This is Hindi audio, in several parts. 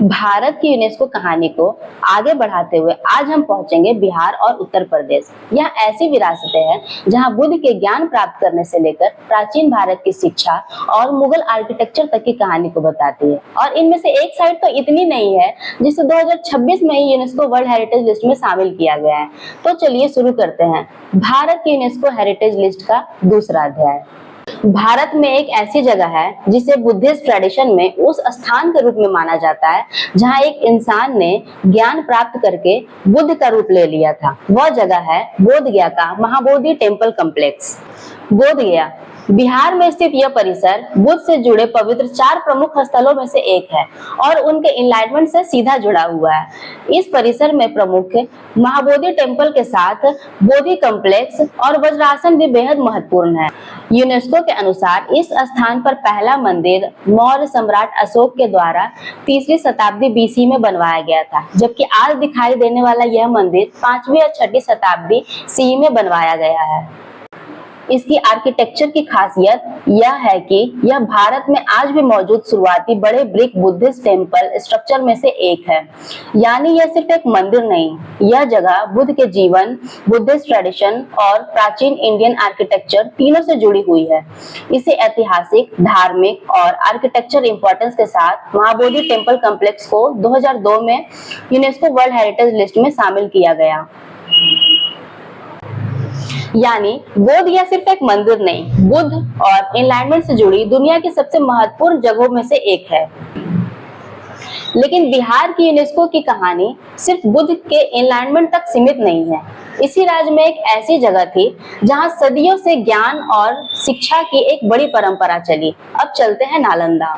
भारत की यूनेस्को कहानी को आगे बढ़ाते हुए आज हम पहुंचेंगे बिहार और उत्तर प्रदेश। यह ऐसी विरासतें हैं जहां बुद्ध के ज्ञान प्राप्त करने से लेकर प्राचीन भारत की शिक्षा और मुगल आर्किटेक्चर तक की कहानी को बताती है। और इनमें से एक साइड तो इतनी नहीं है जिसे 2026 में ही यूनेस्को वर्ल्ड हेरिटेज लिस्ट में शामिल किया गया है। तो चलिए शुरू करते हैं भारत की यूनेस्को हेरिटेज लिस्ट का दूसरा अध्याय। भारत में एक ऐसी जगह है जिसे बुद्धिस्ट ट्रेडिशन में उस स्थान के रूप में माना जाता है जहां एक इंसान ने ज्ञान प्राप्त करके बुद्ध का रूप ले लिया था। वह जगह है बोध गया का महाबोधि टेम्पल कॉम्प्लेक्स। बोध गया बिहार में स्थित यह परिसर बुद्ध से जुड़े पवित्र 4 प्रमुख स्थलों में से एक है और उनके एनलाइटमेंट से सीधा जुड़ा हुआ है। इस परिसर में प्रमुख महाबोधि टेम्पल के साथ बोधि कॉम्प्लेक्स और वज्रासन भी बेहद महत्वपूर्ण है। यूनेस्को के अनुसार इस स्थान पर पहला मंदिर मौर्य सम्राट अशोक के द्वारा 3वीं शताब्दी बीसी में बनवाया गया था, जबकि आज दिखाई देने वाला यह मंदिर 5वीं और 6वीं शताब्दी सी में बनवाया गया है। इसकी आर्किटेक्चर की खासियत यह है कि यह भारत में आज भी मौजूद शुरुआती बड़े ब्रिक बुद्धिस्ट टेम्पल स्ट्रक्चर में से एक है। यानी यह सिर्फ एक मंदिर नहीं, यह जगह बुद्ध के जीवन, बुद्धिस्ट ट्रेडिशन और प्राचीन इंडियन आर्किटेक्चर तीनों से जुड़ी हुई है। इसे ऐतिहासिक, धार्मिक और आर्किटेक्चर इंपॉर्टेंस के साथ महाबोधि टेम्पल कॉम्प्लेक्स को 2002 में यूनेस्को वर्ल्ड हेरिटेज लिस्ट में शामिल किया गया। यानी बोध गया सिर्फ एक मंदिर नहीं, बुद्ध और एनलाइटमेंट से जुड़ी दुनिया की सबसे महत्वपूर्ण जगहों में से एक है। लेकिन बिहार की यूनेस्को की कहानी सिर्फ बुद्ध के एनलाइटमेंट तक सीमित नहीं है। इसी राज्य में एक ऐसी जगह थी जहां सदियों से ज्ञान और शिक्षा की एक बड़ी परंपरा चली। अब चलते हैं नालंदा।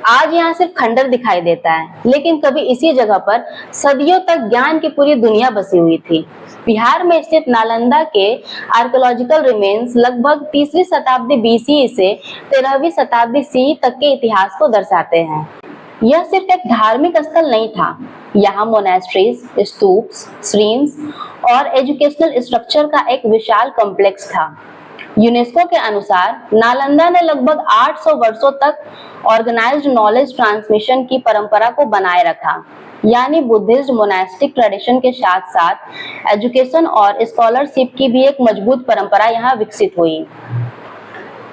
आज यहाँ सिर्फ खंडर दिखाई देता है, लेकिन कभी इसी जगह पर सदियों तक ज्ञान की पूरी दुनिया बसी हुई थी। बिहार में स्थित नालंदा के आर्कियोलॉजिकल रिमेन्स लगभग 3वीं शताब्दी बीसी से 13वीं शताब्दी सी तक के इतिहास को दर्शाते हैं। यह सिर्फ एक धार्मिक स्थल नहीं था, यहाँ मोनेस्ट्रीज, स्तूप्स, श्रीन्स और एजुकेशनल स्ट्रक्चर का एक विशाल कॉम्प्लेक्स था। यूनेस्को के अनुसार नालंदा ने लगभग 800 वर्षों तक ऑर्गेनाइज्ड नॉलेज ट्रांसमिशन की परंपरा को बनाए रखा। यानी बुद्धिस्ट मोनास्टिक ट्रेडिशन के साथ साथ एजुकेशन और स्कॉलरशिप की भी एक मजबूत परंपरा यहाँ विकसित हुई।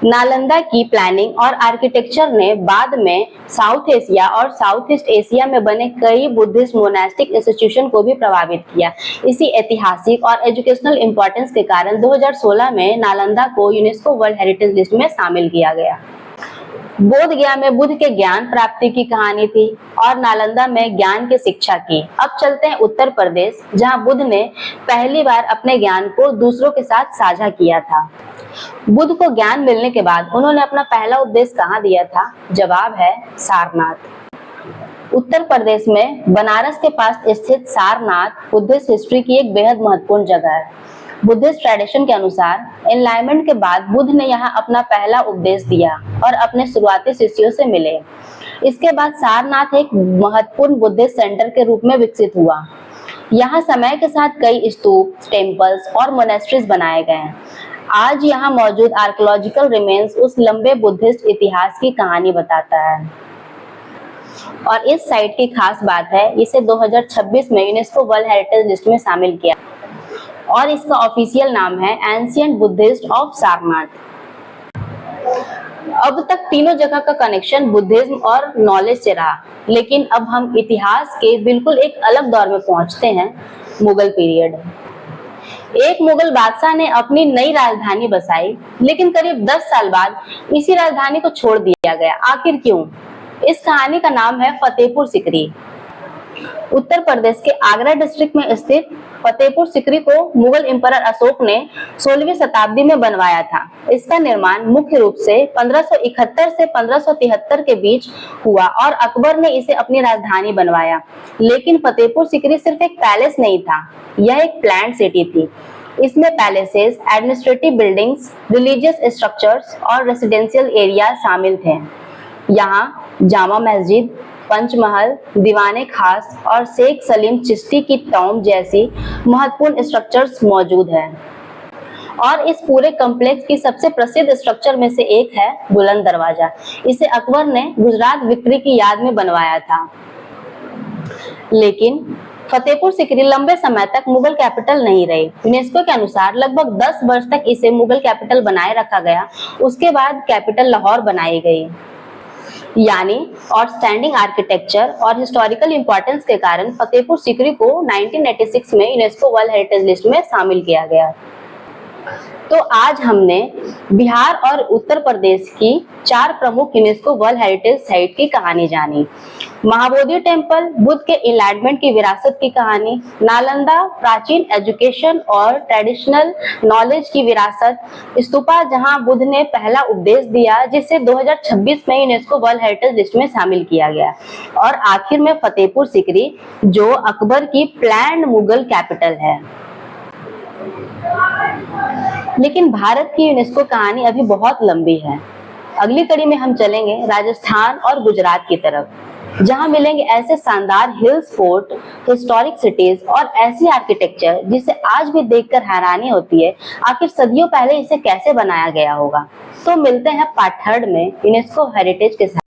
नालंदा की प्लानिंग और आर्किटेक्चर ने बाद में साउथ एशिया और साउथ ईस्ट एशिया में बने कई बुद्धिस्ट मोनास्टिक इंस्टीट्यूशन को भी प्रभावित किया। इसी ऐतिहासिक और एजुकेशनल इंपॉर्टेंस के कारण 2016 में नालंदा को यूनेस्को वर्ल्ड हेरिटेज लिस्ट में शामिल किया गया। बोध गया में बुद्ध के ज्ञान प्राप्ति की कहानी थी और नालंदा में ज्ञान की शिक्षा की। अब चलते हैं उत्तर प्रदेश, जहां बुद्ध ने पहली बार अपने ज्ञान को दूसरों के साथ साझा किया था। बुद्ध को ज्ञान मिलने के बाद उन्होंने अपना पहला उपदेश कहाँ दिया था? जवाब है सारनाथ। उत्तर प्रदेश में बनारस के पास स्थित सारनाथ बुद्धिस्ट हिस्ट्री की एक बेहद महत्वपूर्ण जगह है। बुद्धिस्ट ट्रेडिशन के अनुसार एनलाइटमेंट के बाद बुद्ध ने यहाँ अपना पहला उपदेश दिया और अपने शुरुआती शिष्यों से मिले। इसके बाद सारनाथ एक महत्वपूर्ण बुद्धिस्ट सेंटर के रूप में विकसित हुआ। यहाँ समय के साथ कई स्तूप, टेम्पल्स और मोनेस्ट्रीज बनाए गए हैं। आज यहाँ मौजूद आर्कियोलॉजिकल रिमेन्स उस लंबे बुद्धिस्ट इतिहास की कहानी बताता है। और इस साइट की खास बात है, इसे 2026 में यूनेस्को वर्ल्ड हेरिटेज लिस्ट में शामिल किया और इसका ऑफिशियल नाम है एंशिएंट बुद्धिस्ट ऑफ सारनाथ। अब तक तीनों जगह का कनेक्शन बुद्धिज्म और नॉलेज से रहा, लेकिन अब हम इतिहास के बिल्कुल एक अलग दौर में पहुंचते हैं, मुगल पीरियड। एक मुगल बादशाह ने अपनी नई राजधानी बसाई, लेकिन करीब 10 साल बाद इसी राजधानी को छोड़ दिया गया। आखिर क्यों? इस कहानी का नाम है फतेहपुर सिकरी। उत्तर प्रदेश के आगरा डिस्ट्रिक्ट में स्थित फतेहपुर सिकरी को मुगल एम्परर अशोक ने 16वीं शताब्दी में बनवाया था। इसका निर्माण मुख्य रूप से 1571 से 1573 के बीच हुआ और अकबर ने इसे अपनी राजधानी बनवाया। लेकिन फतेहपुर सिकरी सिर्फ एक पैलेस नहीं था, यह एक प्लान्ड सिटी थी। इसमें palaces, administrative buildings, religious structures और रेसिडेंशियल एरिया शामिल थे। यहाँ जामा मस्जिद, पंचमहल, दीवाने खास और शेख सलीम चिश्ती की टॉम जैसी महत्वपूर्ण स्ट्रक्चर्स मौजूद हैं। और इस पूरे कॉम्प्लेक्स की सबसे प्रसिद्ध स्ट्रक्चर में से एक है बुलंद दरवाजा। इसे अकबर ने गुजरात विक्ट्री की याद में बनवाया था। लेकिन फतेहपुर सीकरी लंबे समय तक मुगल कैपिटल नहीं रही। यूनेस्को के अनुसार लगभग 10 वर्ष तक इसे मुगल कैपिटल बनाए रखा गया। उसके बाद कैपिटल लाहौर बनाई गई। यानी आउटस्टैंडिंग आर्किटेक्चर और हिस्टोरिकल इंपॉर्टेंस के कारण फतेहपुर सीकरी को 1986 में यूनेस्को वर्ल्ड हेरिटेज लिस्ट में शामिल किया गया। तो आज हमने बिहार और उत्तर प्रदेश की 4 प्रमुख यूनेस्को वर्ल्ड हेरिटेज साइट की कहानी जानी। महाबोधि टेम्पल, बुद्ध के एनलाइटमेंट की विरासत की कहानी, नालंदा प्राचीन एजुकेशन और ट्रेडिशनल नॉलेज की विरासत, स्तूपा जहां बुद्ध ने पहला उपदेश दिया जिसे 2026 में यूनेस्को वर्ल्ड हेरिटेज लिस्ट में शामिल किया गया, और आखिर में फतेहपुर सीकरी जो अकबर की प्लान्ड मुगल कैपिटल है। लेकिन भारत की यूनेस्को कहानी अभी बहुत लंबी है। अगली कड़ी में हम चलेंगे राजस्थान और गुजरात की तरफ, जहां मिलेंगे ऐसे शानदार हिल्स, फोर्ट, हिस्टोरिक सिटीज और ऐसी आर्किटेक्चर जिसे आज भी देखकर हैरानी होती है आखिर सदियों पहले इसे कैसे बनाया गया होगा। तो मिलते हैं पार्ट 3 में यूनेस्को हेरिटेज के साथ।